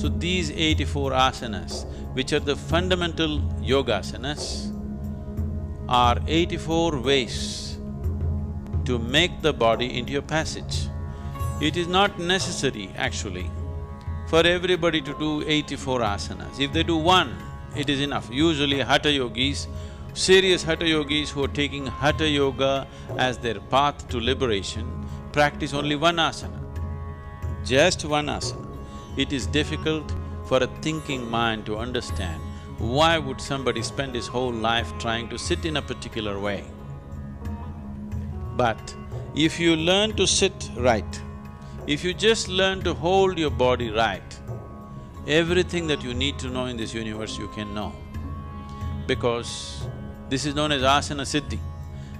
So these 84 asanas, which are the fundamental yogasanas, are 84 ways to make the body into a passage. It is not necessary, actually, for everybody to do 84 asanas. If they do one, it is enough. Usually hatha yogis, serious hatha yogis who are taking hatha yoga as their path to liberation, practice only one asana, just one asana. It is difficult for a thinking mind to understand why would somebody spend his whole life trying to sit in a particular way. But if you learn to sit right, if you just learn to hold your body right, everything that you need to know in this universe you can know. Because this is known as āsana siddhi.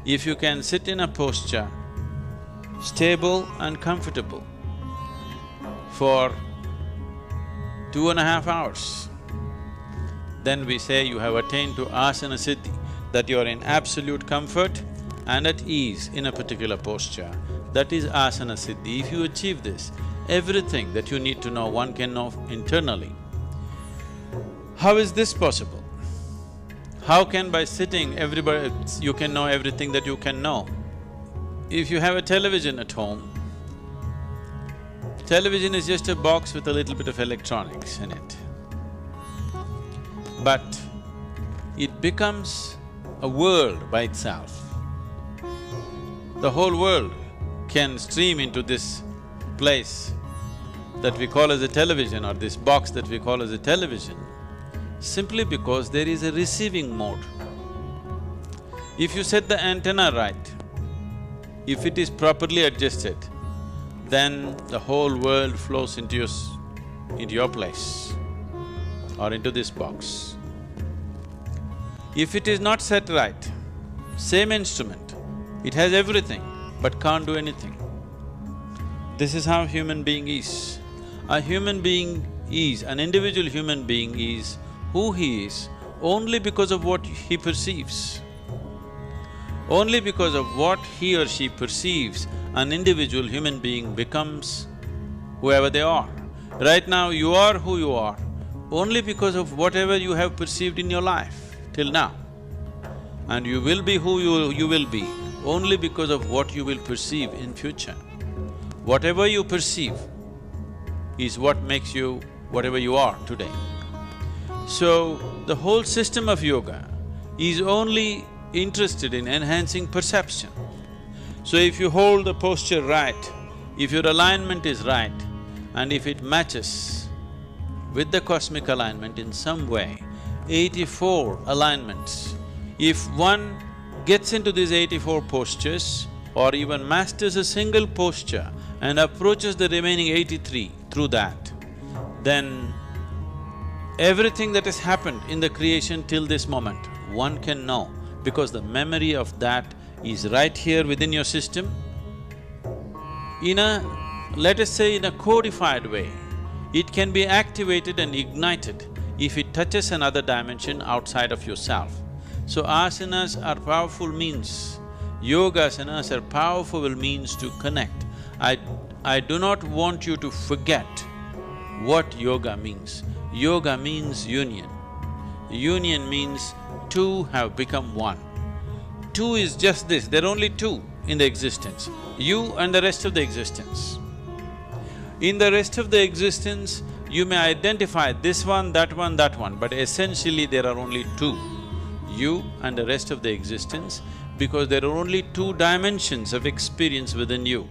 If you can sit in a posture, stable and comfortable, for 2.5 hours, then we say you have attained to āsana siddhi, that you are in absolute comfort and at ease in a particular posture. That is āsana siddhi. If you achieve this, everything that you need to know, one can know internally. How is this possible? How can by sitting you can know everything that you can know? If you have a television at home, television is just a box with a little bit of electronics in it. But it becomes a world by itself. The whole world can stream into this place that we call as a television, or this box that we call as a television, simply because there is a receiving mode. If you set the antenna right, if it is properly adjusted, then the whole world flows into your place or into this box. If it is not set right, same instrument, it has everything but can't do anything. This is how human being is. A human being is, an individual human being is who he is only because of what he perceives. Only because of what he or she perceives, an individual human being becomes whoever they are. Right now, you are who you are only because of whatever you have perceived in your life till now. And you will be who you will be only because of what you will perceive in future. Whatever you perceive is what makes you whatever you are today. So, the whole system of yoga is only interested in enhancing perception. So if you hold the posture right, if your alignment is right, and if it matches with the cosmic alignment in some way, 84 alignments, if one gets into these 84 postures or even masters a single posture and approaches the remaining 83 through that, then everything that has happened in the creation till this moment, one can know, because the memory of that is right here within your system. In a… let us say in a codified way, it can be activated and ignited if it touches another dimension outside of yourself. So asanas are powerful means, yogasanas are powerful means to connect. I do not want you to forget what yoga means. Yoga means union. Union means two have become one. Two is just this, there are only two in the existence, you and the rest of the existence. In the rest of the existence, you may identify this one, that one, that one, but essentially there are only two, you and the rest of the existence, because there are only two dimensions of experience within you.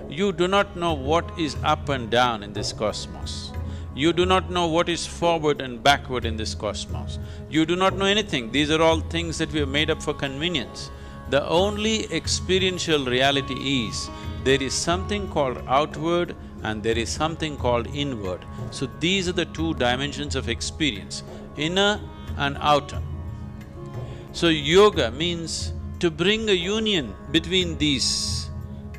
You do not know what is up and down in this cosmos. You do not know what is forward and backward in this cosmos. You do not know anything. These are all things that we have made up for convenience. The only experiential reality is, there is something called outward and there is something called inward. So these are the two dimensions of experience, inner and outer. So yoga means to bring a union between these,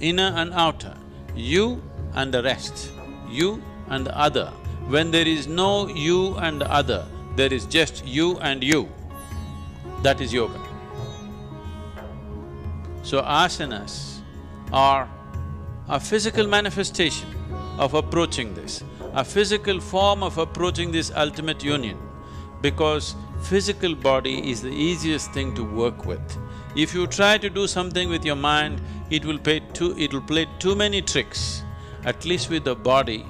inner and outer, you and the rest, you and the other. When there is no you and the other, there is just you and you. That is yoga. So asanas are a physical manifestation of approaching this. a physical form of approaching this ultimate union, because physical body is the easiest thing to work with. If you try to do something with your mind, it will play too many tricks. At least with the body,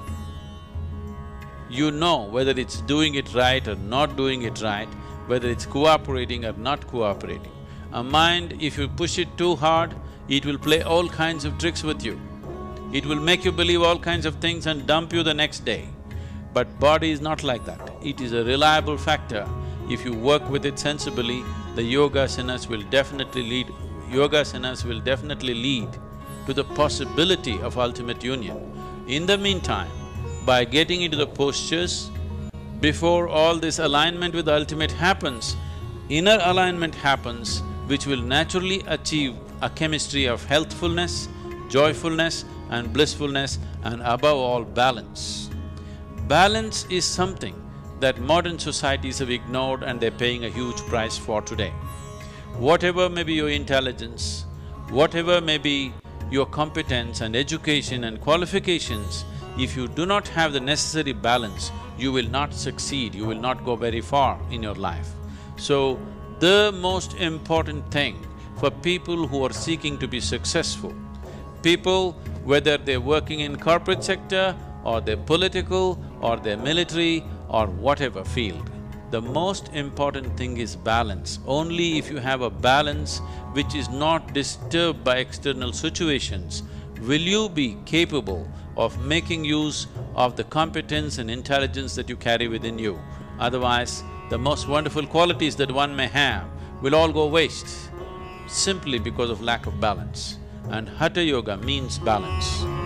you know whether it's doing it right or not doing it right, whether it's cooperating or not cooperating. A mind, if you push it too hard, it will play all kinds of tricks with you. It will make you believe all kinds of things and dump you the next day. But body is not like that. It is a reliable factor. If you work with it sensibly, the yogasanas will definitely lead to the possibility of ultimate union. In the meantime, by getting into the postures, before all this alignment with the ultimate happens, inner alignment happens, which will naturally achieve a chemistry of healthfulness, joyfulness and blissfulness, and above all, balance. Balance is something that modern societies have ignored and they're paying a huge price for today. Whatever may be your intelligence, whatever may be your competence and education and qualifications, if you do not have the necessary balance, you will not succeed, you will not go very far in your life. So, the most important thing for people who are seeking to be successful, people whether they're working in corporate sector or they're political or they're military or whatever field, the most important thing is balance. Only if you have a balance which is not disturbed by external situations, will you be capable of making use of the competence and intelligence that you carry within you. Otherwise, the most wonderful qualities that one may have will all go waste simply because of lack of balance. And Hatha Yoga means balance.